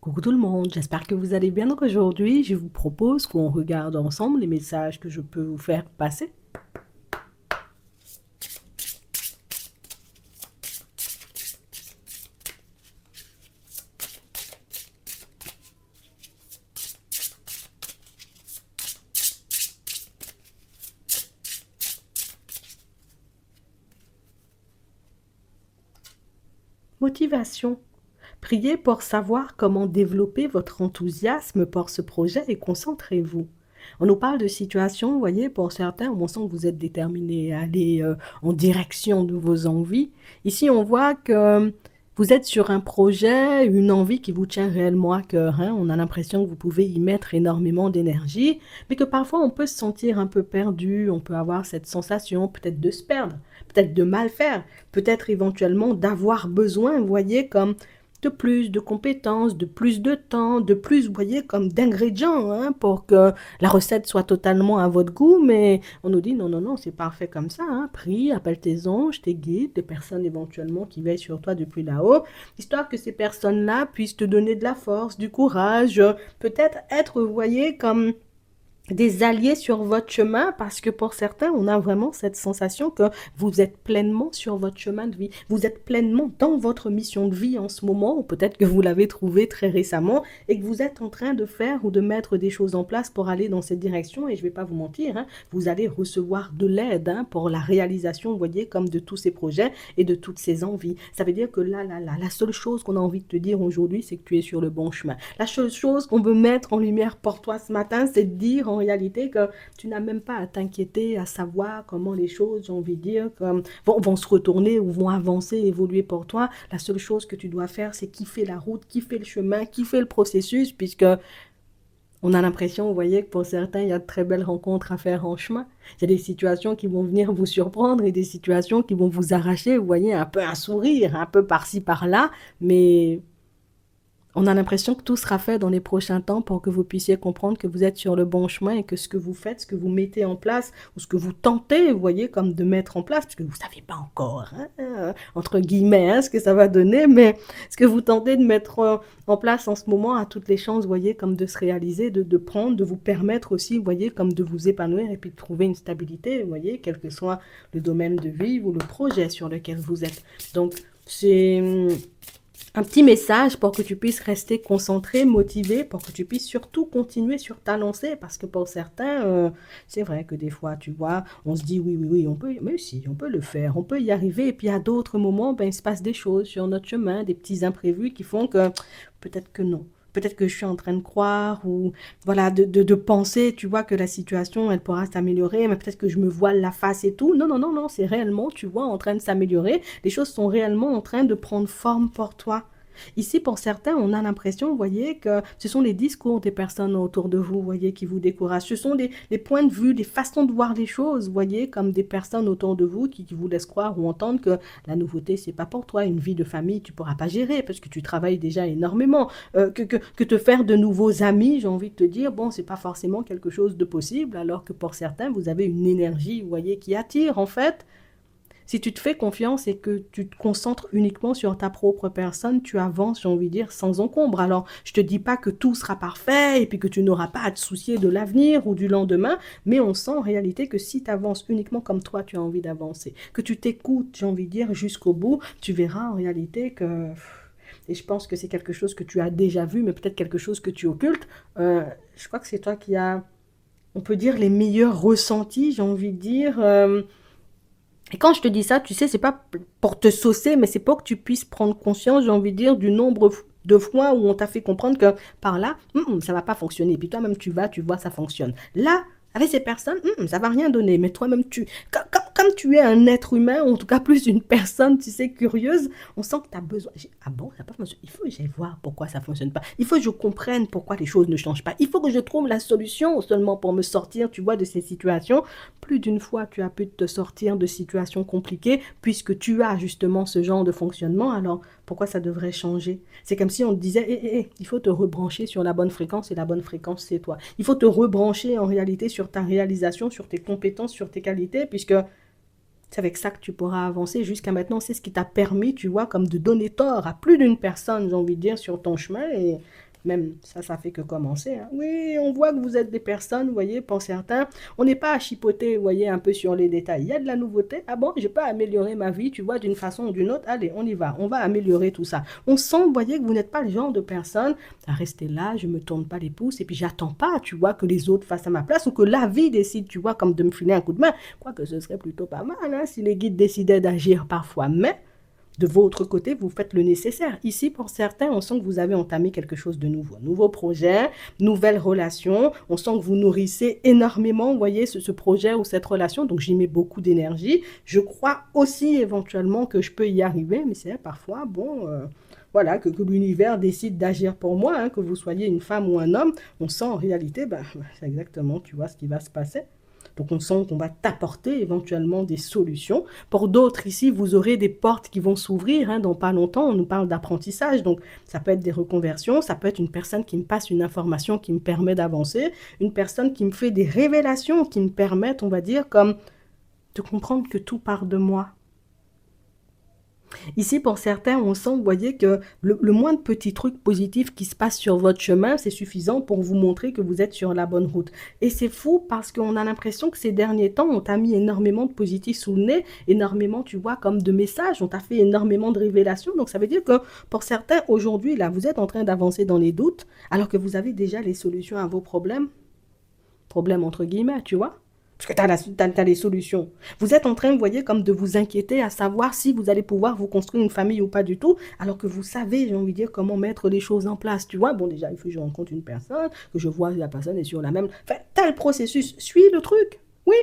Coucou tout le monde, j'espère que vous allez bien. Donc aujourd'hui, je vous propose qu'on regarde ensemble les messages que je peux vous faire passer. Motivation. Priez pour savoir comment développer votre enthousiasme pour ce projet et concentrez-vous. On nous parle de situation, vous voyez, pour certains, on sent que vous êtes déterminés à aller en direction de vos envies. Ici, on voit que vous êtes sur un projet, une envie qui vous tient réellement à cœur, hein. On a l'impression que vous pouvez y mettre énormément d'énergie, mais que parfois on peut se sentir un peu perdu, on peut avoir cette sensation peut-être de se perdre, peut-être de mal faire, peut-être éventuellement d'avoir besoin, vous voyez, comme de plus de compétences, de plus de temps, de plus, vous voyez, comme d'ingrédients, hein, pour que la recette soit totalement à votre goût, mais on nous dit non, non, non, c'est parfait comme ça, hein. Prie, appelle tes anges, tes guides, des personnes éventuellement qui veillent sur toi depuis là-haut, histoire que ces personnes-là puissent te donner de la force, du courage, peut-être être, vous voyez, comme des alliés sur votre chemin parce que pour certains, on a vraiment cette sensation que vous êtes pleinement sur votre chemin de vie. Vous êtes pleinement dans votre mission de vie en ce moment, ou peut-être que vous l'avez trouvé très récemment et que vous êtes en train de faire ou de mettre des choses en place pour aller dans cette direction. Et je ne vais pas vous mentir, hein, vous allez recevoir de l'aide, hein, pour la réalisation, vous voyez, comme de tous ces projets et de toutes ces envies. Ça veut dire que la seule chose qu'on a envie de te dire aujourd'hui, c'est que tu es sur le bon chemin. La seule chose qu'on veut mettre en lumière pour toi ce matin, c'est de dire en réalité que tu n'as même pas à t'inquiéter, à savoir comment les choses, j'ai envie de dire, comme, vont se retourner ou vont avancer, évoluer pour toi. La seule chose que tu dois faire, c'est kiffer la route, kiffer le chemin, kiffer le processus, puisque on a l'impression, vous voyez, que pour certains, il y a de très belles rencontres à faire en chemin. Il y a des situations qui vont venir vous surprendre et des situations qui vont vous arracher, vous voyez, un peu un sourire, un peu par-ci, par-là, mais on a l'impression que tout sera fait dans les prochains temps pour que vous puissiez comprendre que vous êtes sur le bon chemin et que ce que vous faites, ce que vous mettez en place ou ce que vous tentez, vous voyez, comme de mettre en place, parce que vous ne savez pas encore, hein, entre guillemets, hein, ce que ça va donner, mais ce que vous tentez de mettre en place en ce moment a toutes les chances, vous voyez, comme de se réaliser, de prendre, de vous permettre aussi, vous voyez, comme de vous épanouir et puis de trouver une stabilité, vous voyez, quel que soit le domaine de vie ou le projet sur lequel vous êtes. Donc, c'est un petit message pour que tu puisses rester concentré, motivé, pour que tu puisses surtout continuer sur ta lancée, parce que pour certains, c'est vrai que des fois, tu vois, on se dit oui, oui, oui, on peut, mais si, on peut le faire, on peut y arriver, et puis à d'autres moments, ben, il se passe des choses sur notre chemin, des petits imprévus qui font que peut-être que non. Peut-être que je suis en train de croire ou voilà de penser, tu vois, que la situation, elle pourra s'améliorer, mais peut-être que je me voile la face et tout. Non, non, non, non, c'est réellement, tu vois, en train de s'améliorer. Les choses sont réellement en train de prendre forme pour toi. Ici, pour certains, on a l'impression, vous voyez, que ce sont les discours des personnes autour de vous, vous voyez, qui vous découragent. Ce sont les points de vue, les façons de voir les choses, vous voyez, comme des personnes autour de vous qui vous laissent croire ou entendre que la nouveauté, c'est pas pour toi. Une vie de famille, tu pourras pas gérer parce que tu travailles déjà énormément. Que te faire de nouveaux amis, j'ai envie de te dire, bon, c'est pas forcément quelque chose de possible, alors que pour certains, vous avez une énergie, vous voyez, qui attire, en fait. Si tu te fais confiance et que tu te concentres uniquement sur ta propre personne, tu avances, j'ai envie de dire, sans encombre. Alors, je te dis pas que tout sera parfait et puis que tu n'auras pas à te soucier de l'avenir ou du lendemain, mais on sent en réalité que si tu avances uniquement comme toi, tu as envie d'avancer, que tu t'écoutes, j'ai envie de dire, jusqu'au bout, tu verras en réalité que... Et je pense que c'est quelque chose que tu as déjà vu, mais peut-être quelque chose que tu occultes. Je crois que c'est toi qui as, on peut dire, les meilleurs ressentis, j'ai envie de dire. Et quand je te dis ça, tu sais, c'est pas pour te saucer, mais c'est pour que tu puisses prendre conscience, j'ai envie de dire, du nombre de fois où on t'a fait comprendre que par là, ça va pas fonctionner. Et puis toi-même, tu vas, tu vois, ça fonctionne. Là, avec ces personnes, ça va rien donner. Mais toi-même, comme tu es un être humain, ou en tout cas plus une personne, tu sais, curieuse, on sent que tu as besoin. Ah bon, ça n'a pas fonctionné. Il faut que j'aille voir pourquoi ça fonctionne pas. Il faut que je comprenne pourquoi les choses ne changent pas. Il faut que je trouve la solution seulement pour me sortir, tu vois, de ces situations. Plus d'une fois, tu as pu te sortir de situations compliquées puisque tu as justement ce genre de fonctionnement. Alors, pourquoi ça devrait changer? C'est comme si on te disait, il faut te rebrancher sur la bonne fréquence et la bonne fréquence, c'est toi. Il faut te rebrancher en réalité sur ta réalisation, sur tes compétences, sur tes qualités, puisque c'est avec ça que tu pourras avancer. Jusqu'à maintenant, c'est ce qui t'a permis, tu vois, comme de donner tort à plus d'une personne, j'ai envie de dire, sur ton chemin. Et Même ça fait que commencer, hein. Oui, on voit que vous êtes des personnes, vous voyez, pour certains, on n'est pas à chipoter, vous voyez, un peu sur les détails. Il y a de la nouveauté. Ah bon, je peux améliorer ma vie, tu vois, d'une façon ou d'une autre. Allez, on y va, on va améliorer tout ça. On sent, vous voyez, que vous n'êtes pas le genre de personne à rester là, je me tourne pas les pouces et puis j'attends pas, tu vois, que les autres fassent à ma place ou que la vie décide, tu vois, comme de me filer un coup de main. Quoique ce serait plutôt pas mal, hein, si les guides décidaient d'agir parfois. Mais de votre côté, vous faites le nécessaire. Ici, pour certains, on sent que vous avez entamé quelque chose de nouveau. Nouveau projet, nouvelle relation. On sent que vous nourrissez énormément, vous voyez, ce projet ou cette relation. Donc, j'y mets beaucoup d'énergie. Je crois aussi éventuellement que je peux y arriver. Mais c'est parfois, bon, voilà, que l'univers décide d'agir pour moi, hein, que vous soyez une femme ou un homme. On sent en réalité, ben, c'est exactement, tu vois, ce qui va se passer. Donc on sent qu'on va t'apporter éventuellement des solutions. Pour d'autres ici, vous aurez des portes qui vont s'ouvrir, hein, dans pas longtemps. On nous parle d'apprentissage, donc ça peut être des reconversions, ça peut être une personne qui me passe une information qui me permet d'avancer, une personne qui me fait des révélations qui me permettent, on va dire, comme de comprendre que tout part de moi. Ici, pour certains, on sent, vous voyez, que le moindre petit truc positif qui se passe sur votre chemin, c'est suffisant pour vous montrer que vous êtes sur la bonne route. Et c'est fou parce qu'on a l'impression que ces derniers temps, on t'a mis énormément de positifs sous le nez, énormément, tu vois, comme de messages, on t'a fait énormément de révélations. Donc, ça veut dire que pour certains, aujourd'hui, là, vous êtes en train d'avancer dans les doutes, alors que vous avez déjà les solutions à vos problèmes. Problèmes entre guillemets, tu vois. Parce que tu as les solutions. Vous êtes en train, vous voyez, comme de vous inquiéter à savoir si vous allez pouvoir vous construire une famille ou pas du tout, alors que vous savez, j'ai envie de dire, comment mettre les choses en place, tu vois. Bon, déjà, il faut que je rencontre une personne, que je vois si la personne est sur la même... Enfin, tu as le processus, suis le truc, oui.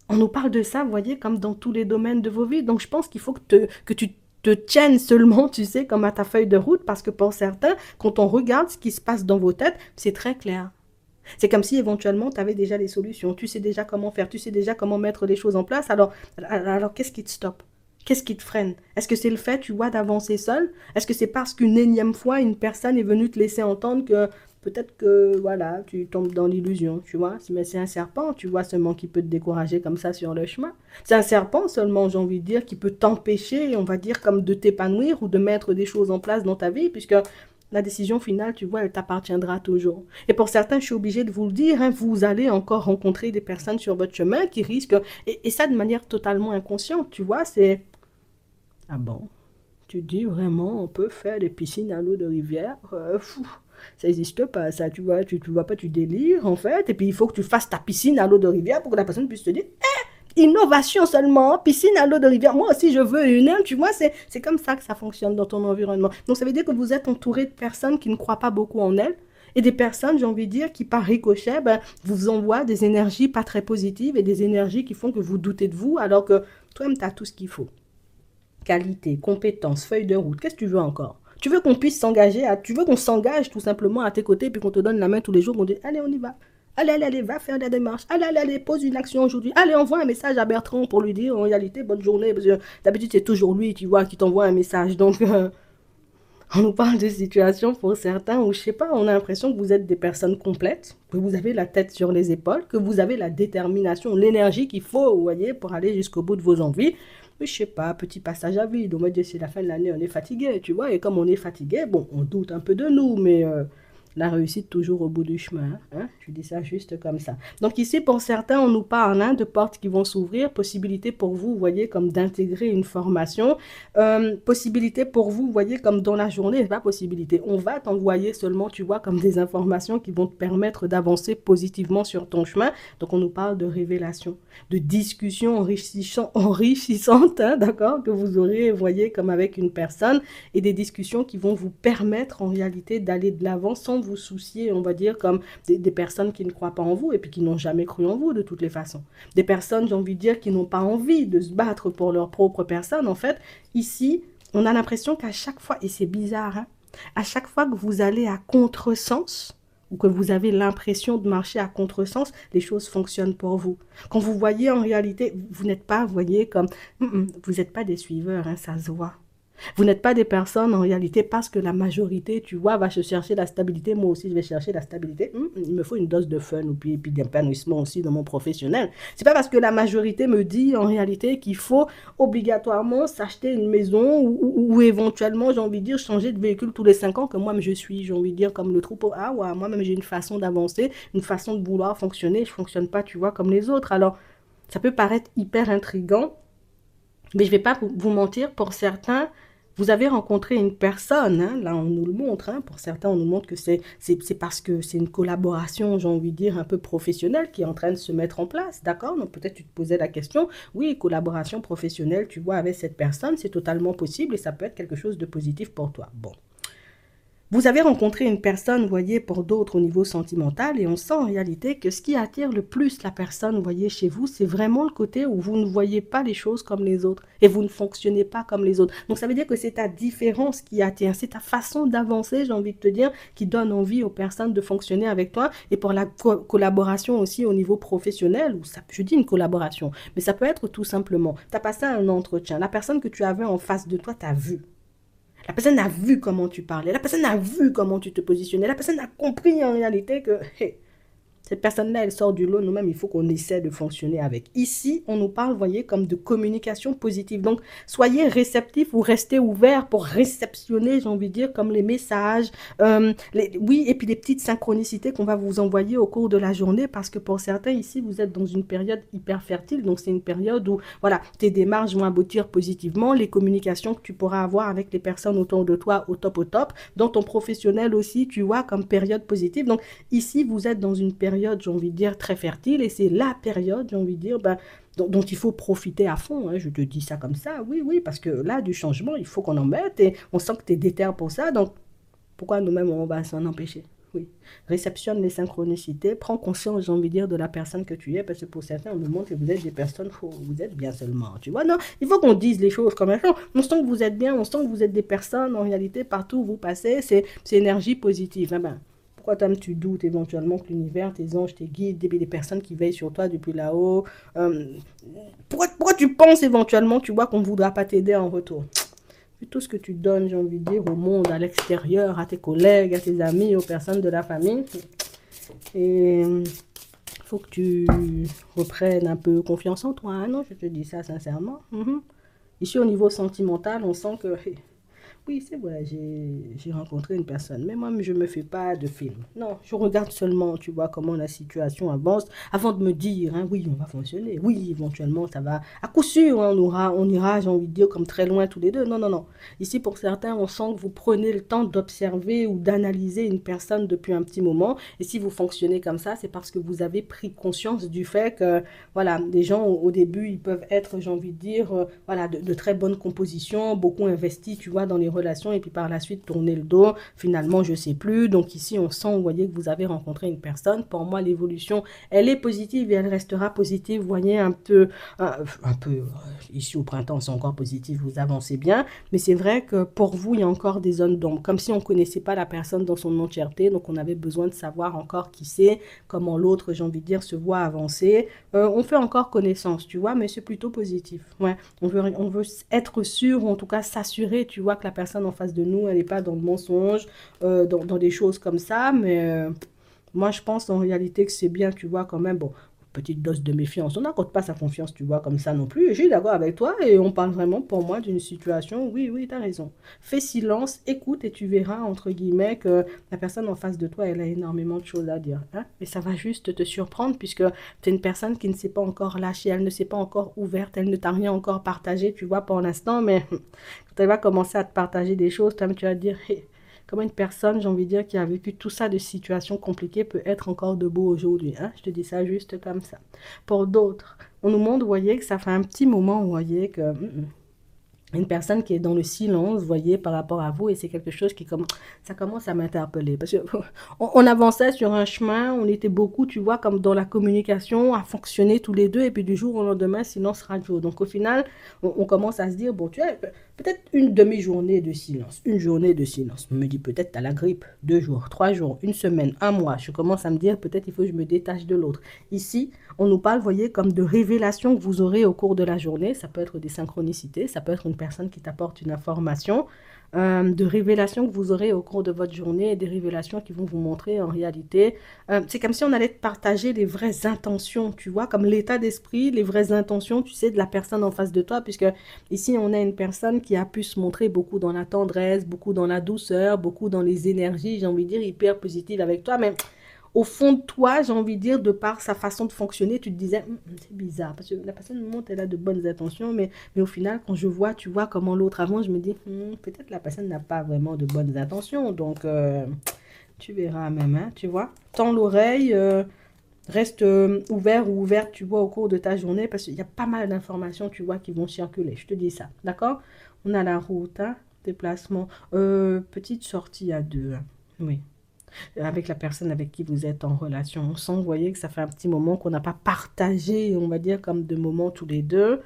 On nous parle de ça, vous voyez, comme dans tous les domaines de vos vies. Donc, je pense qu'il faut que tu te tiennes seulement, tu sais, comme à ta feuille de route, parce que pour certains, quand on regarde ce qui se passe dans vos têtes, c'est très clair. C'est comme si éventuellement tu avais déjà les solutions, tu sais déjà comment faire, tu sais déjà comment mettre les choses en place. Alors qu'est-ce qui te stoppe? Qu'est-ce qui te freine? Est-ce que c'est le fait, tu vois, d'avancer seul? Est-ce que c'est parce qu'une énième fois, une personne est venue te laisser entendre que peut-être que, voilà, tu tombes dans l'illusion, tu vois? Mais c'est un serpent, tu vois, seulement qui peut te décourager comme ça sur le chemin. C'est un serpent seulement, j'ai envie de dire, qui peut t'empêcher, on va dire, comme de t'épanouir ou de mettre des choses en place dans ta vie, puisque la décision finale, tu vois, elle t'appartiendra toujours. Et pour certains, je suis obligée de vous le dire, hein, vous allez encore rencontrer des personnes sur votre chemin qui risquent, et ça de manière totalement inconsciente, tu vois, c'est... Ah bon? Tu dis vraiment, on peut faire des piscines à l'eau de rivière? Ça n'existe pas, ça, tu vois, tu vois pas, tu délires, en fait, et puis il faut que tu fasses ta piscine à l'eau de rivière pour que la personne puisse te dire, innovation seulement, piscine à l'eau de rivière. Moi aussi, je veux une, hein, tu vois, c'est comme ça que ça fonctionne dans ton environnement. Donc, ça veut dire que vous êtes entouré de personnes qui ne croient pas beaucoup en elles et des personnes, j'ai envie de dire, qui par ricochet, ben, vous envoient des énergies pas très positives et des énergies qui font que vous doutez de vous alors que toi-même, tu as tout ce qu'il faut. Qualité, compétences, feuille de route, qu'est-ce que tu veux encore? Tu veux qu'on puisse s'engager, tu veux qu'on s'engage tout simplement à tes côtés puis qu'on te donne la main tous les jours, qu'on dit allez, on y va. Allez, allez, allez, va faire la démarche. Allez, allez, allez, pose une action aujourd'hui. Allez, envoie un message à Bertrand pour lui dire en réalité bonne journée. Parce que d'habitude, c'est toujours lui, tu vois, qui t'envoie un message. Donc, on nous parle de situations pour certains où, je sais pas, on a l'impression que vous êtes des personnes complètes, que vous avez la tête sur les épaules, que vous avez la détermination, l'énergie qu'il faut, vous voyez, pour aller jusqu'au bout de vos envies. Mais je sais pas, petit passage à vide. On va dire, c'est la fin de l'année, on est fatigué, tu vois. Et comme on est fatigué, bon, on doute un peu de nous, mais la réussite toujours au bout du chemin, hein. Je dis ça juste comme ça. Donc ici, pour certains, on nous parle, hein, de portes qui vont s'ouvrir, possibilité pour vous, vous voyez, comme d'intégrer une formation, possibilité pour vous, vous voyez, comme dans la journée, pas possibilité. On va t'envoyer seulement, tu vois, comme des informations qui vont te permettre d'avancer positivement sur ton chemin. Donc on nous parle de révélation, de discussion enrichissante, hein, d'accord, que vous aurez, vous voyez, comme avec une personne, et des discussions qui vont vous permettre en réalité d'aller de l'avant sans vous soucier, on va dire, comme des personnes qui ne croient pas en vous et puis qui n'ont jamais cru en vous de toutes les façons. Des personnes, j'ai envie de dire, qui n'ont pas envie de se battre pour leur propre personne. En fait, ici, on a l'impression qu'à chaque fois, et c'est bizarre, hein, à chaque fois que vous allez à contresens, ou que vous avez l'impression de marcher à contresens, les choses fonctionnent pour vous. Quand vous voyez en réalité, vous n'êtes pas, vous voyez, comme... vous n'êtes pas des suiveurs, hein, ça se voit. Vous n'êtes pas des personnes en réalité parce que la majorité, tu vois, va se chercher la stabilité. Moi aussi, je vais chercher la stabilité. Il me faut une dose de fun et puis d'épanouissement aussi dans mon professionnel. C'est pas parce que la majorité me dit en réalité qu'il faut obligatoirement s'acheter une maison ou éventuellement, j'ai envie de dire, changer de véhicule tous les 5 ans que moi, je suis, j'ai envie de dire, comme le troupeau. Ah ouais, moi-même, j'ai une façon d'avancer, une façon de vouloir fonctionner. Je fonctionne pas, tu vois, comme les autres. Alors, ça peut paraître hyper intriguant, mais je ne vais pas vous mentir, pour certains, vous avez rencontré une personne, hein, là on nous le montre, hein, pour certains on nous montre que c'est parce que c'est une collaboration, j'ai envie de dire, un peu professionnelle qui est en train de se mettre en place, d'accord? Donc peut-être tu te posais la question, oui, collaboration professionnelle, tu vois, avec cette personne, c'est totalement possible et ça peut être quelque chose de positif pour toi. Bon, vous avez rencontré une personne, voyez, pour d'autres au niveau sentimental, et on sent en réalité que ce qui attire le plus la personne, voyez, chez vous, c'est vraiment le côté où vous ne voyez pas les choses comme les autres et vous ne fonctionnez pas comme les autres. Donc ça veut dire que c'est ta différence qui attire, c'est ta façon d'avancer, j'ai envie de te dire, qui donne envie aux personnes de fonctionner avec toi. Et pour la collaboration aussi au niveau professionnel, ou ça, je dis une collaboration, mais ça peut être tout simplement, tu as passé un entretien, la personne que tu avais en face de toi t'a vu. La personne a vu comment tu parlais, la personne a vu comment tu te positionnais, la personne a compris en réalité que hey, cette personne-là, elle sort du lot, nous-mêmes, il faut qu'on essaie de fonctionner avec. Ici, on nous parle, voyez, comme de communication positive. Donc, soyez réceptifs ou restez ouverts pour réceptionner, j'ai envie de dire, comme les messages, oui, et puis les petites synchronicités qu'on va vous envoyer au cours de la journée, parce que pour certains, ici, vous êtes dans une période hyper fertile, donc c'est une période où, voilà, tes démarches vont aboutir positivement, les communications que tu pourras avoir avec les personnes autour de toi au top, dans ton professionnel aussi, tu vois, comme période positive. Donc, ici, vous êtes dans une période, j'ai envie de dire, très fertile, et c'est la période, j'ai envie de dire, dont il faut profiter à fond, hein. Je te dis ça comme ça, oui, oui, parce que là, du changement, il faut qu'on en mette, et on sent que tu es déter pour ça, donc pourquoi nous-mêmes, on va s'en empêcher? Oui. Réceptionne les synchronicités, prends conscience, j'ai envie de dire, de la personne que tu es, parce que pour certains, on nous montre que vous êtes des personnes, vous êtes bien seulement, tu vois, non, il faut qu'on dise les choses comme elles sont. On sent que vous êtes bien, on sent que vous êtes des personnes, en réalité, partout où vous passez, c'est énergie positive, hein, pourquoi tu doutes éventuellement que l'univers, tes anges, tes guides, des personnes qui veillent sur toi depuis là-haut, pourquoi tu penses éventuellement, tu vois, qu'on ne voudra pas t'aider en retour? Vu tout ce que tu donnes, j'ai envie de dire, au monde, à l'extérieur, à tes collègues, à tes amis, aux personnes de la famille, et il faut que tu reprennes un peu confiance en toi, hein, non, je te dis ça sincèrement. Ici, au niveau sentimental, on sent que oui, c'est vrai, j'ai rencontré une personne, mais moi, je ne me fais pas de film. Non, je regarde seulement, tu vois, comment la situation avance, avant de me dire, hein, oui, on va fonctionner, oui, éventuellement, ça va. À coup sûr, hein, on ira, j'ai envie de dire, comme très loin tous les deux. Non, non, non. Ici, pour certains, on sent que vous prenez le temps d'observer ou d'analyser une personne depuis un petit moment. Et si vous fonctionnez comme ça, c'est parce que vous avez pris conscience du fait que, voilà, des gens, au début, ils peuvent être, j'ai envie de dire, voilà, de très bonnes compositions, beaucoup investis, tu vois, dans les relations, et puis par la suite tourner le dos, finalement je sais plus. Donc ici on sent, vous voyez, que vous avez rencontré une personne. Pour moi l'évolution, elle est positive et elle restera positive, vous voyez, ici au printemps c'est encore positif, vous avancez bien, mais c'est vrai que pour vous il y a encore des zones d'ombre, comme si on connaissait pas la personne dans son entièreté, donc on avait besoin de savoir encore qui c'est, comment l'autre, j'ai envie de dire, se voit avancer. On fait encore connaissance, tu vois, mais c'est plutôt positif, ouais. On veut être sûr, ou en tout cas s'assurer, tu vois, que la personne en face de nous, elle n'est pas dans le mensonge, dans des choses comme ça. Mais moi, je pense en réalité que c'est bien, tu vois, quand même, bon, petite dose de méfiance. On n'accorde pas sa confiance, tu vois, comme ça non plus. Je suis d'accord avec toi et on parle vraiment pour moi d'une situation. Oui, oui, tu as raison. Fais silence, écoute et tu verras, entre guillemets, que la personne en face de toi, elle a énormément de choses à dire, hein. Et ça va juste te surprendre puisque tu es une personne qui ne s'est pas encore lâchée, elle ne s'est pas encore ouverte, elle ne t'a rien encore partagé, tu vois, pour l'instant. Mais quand elle va commencer à te partager des choses, toi, tu vas te dire, hey, comment une personne, j'ai envie de dire, qui a vécu tout ça de situations compliquées peut être encore debout aujourd'hui, hein? Je te dis ça juste comme ça. Pour d'autres, on nous montre, vous voyez, que ça fait un petit moment, vous voyez, que une personne qui est dans le silence, vous voyez, par rapport à vous, et c'est quelque chose qui ça commence à m'interpeller. Parce que on avançait sur un chemin, on était beaucoup, tu vois, comme dans la communication, à fonctionner tous les deux, et puis du jour au lendemain, silence radio. Donc au final, on commence à se dire, bon, tu as peut-être une demi-journée de silence, une journée de silence. Je me dis, peut-être tu as la grippe, 2 jours, 3 jours, une semaine, un mois. Je commence à me dire, peut-être il faut que je me détache de l'autre. Ici, on nous parle, vous voyez, comme de révélations que vous aurez au cours de la journée. Ça peut être des synchronicités, ça peut être une une personne qui t'apporte une information, de révélations que vous aurez au cours de votre journée, et des révélations qui vont vous montrer en réalité. C'est comme si on allait te partager les vraies intentions, tu vois, comme l'état d'esprit, les vraies intentions, tu sais, de la personne en face de toi, puisque ici, on a une personne qui a pu se montrer beaucoup dans la tendresse, beaucoup dans la douceur, beaucoup dans les énergies, j'ai envie de dire, hyper positive avec toi, mais au fond de toi, j'ai envie de dire, de par sa façon de fonctionner, tu te disais, c'est bizarre, parce que la personne me montre, elle a de bonnes intentions, mais au final, quand je vois, tu vois comment l'autre avance, je me dis, peut-être la personne n'a pas vraiment de bonnes intentions, donc tu verras même, hein, tu vois. Tends l'oreille, reste ouvert ou ouverte, tu vois, au cours de ta journée, parce qu'il y a pas mal d'informations, tu vois, qui vont circuler, je te dis ça, d'accord? On a la route, hein, déplacement, petite sortie à deux, hein, oui, avec la personne avec qui vous êtes en relation. On sent, vous voyez, que ça fait un petit moment qu'on n'a pas partagé, on va dire, comme de moments tous les deux.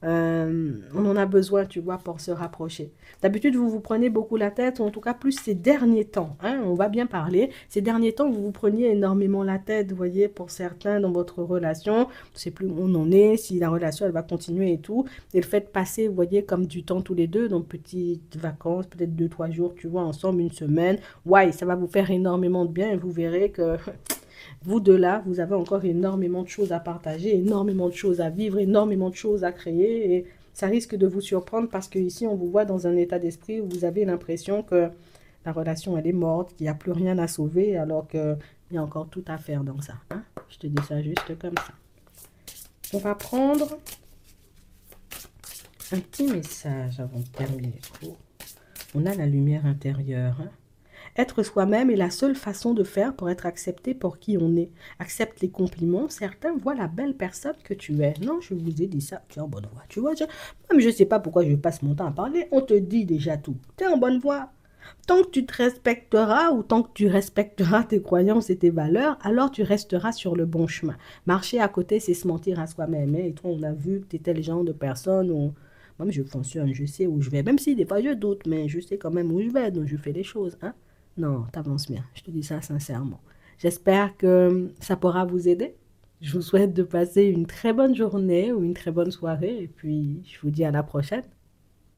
On en a besoin, tu vois, pour se rapprocher. D'habitude, vous vous prenez beaucoup la tête, ou en tout cas plus ces derniers temps, hein, on va bien parler. Ces derniers temps, vous vous preniez énormément la tête, vous voyez, pour certains dans votre relation. On ne sait plus où on en est, si la relation, elle va continuer et tout. Et le fait de passer, vous voyez, comme du temps tous les deux, donc petites vacances, peut-être 2, 3 jours, tu vois, ensemble, une semaine. Ouais, ça va vous faire énormément de bien et vous verrez que vous deux là, vous avez encore énormément de choses à partager, énormément de choses à vivre, énormément de choses à créer et ça risque de vous surprendre parce que ici on vous voit dans un état d'esprit où vous avez l'impression que la relation elle est morte, qu'il n'y a plus rien à sauver alors qu'il y a encore tout à faire dans ça, hein. Je te dis ça juste comme ça. On va prendre un petit message avant de terminer le cours. On a la lumière intérieure, hein. Être soi-même est la seule façon de faire pour être accepté pour qui on est. Accepte les compliments. Certains voient la belle personne que tu es. Non, je vous ai dit ça. Tu es en bonne voie. Tu vois, même je ne sais pas pourquoi je passe mon temps à parler. On te dit déjà tout. Tu es en bonne voie. Tant que tu te respecteras ou tant que tu respecteras tes croyances et tes valeurs, alors tu resteras sur le bon chemin. Marcher à côté, c'est se mentir à soi-même, hein. Et toi, on a vu que tu étais le genre de personne où moi, je fonctionne, je sais où je vais. Même si des fois je doute, mais je sais quand même où je vais, donc je fais les choses, hein. Non, t'avances bien. Je te dis ça sincèrement. J'espère que ça pourra vous aider. Je vous souhaite de passer une très bonne journée ou une très bonne soirée. Et puis, je vous dis à la prochaine.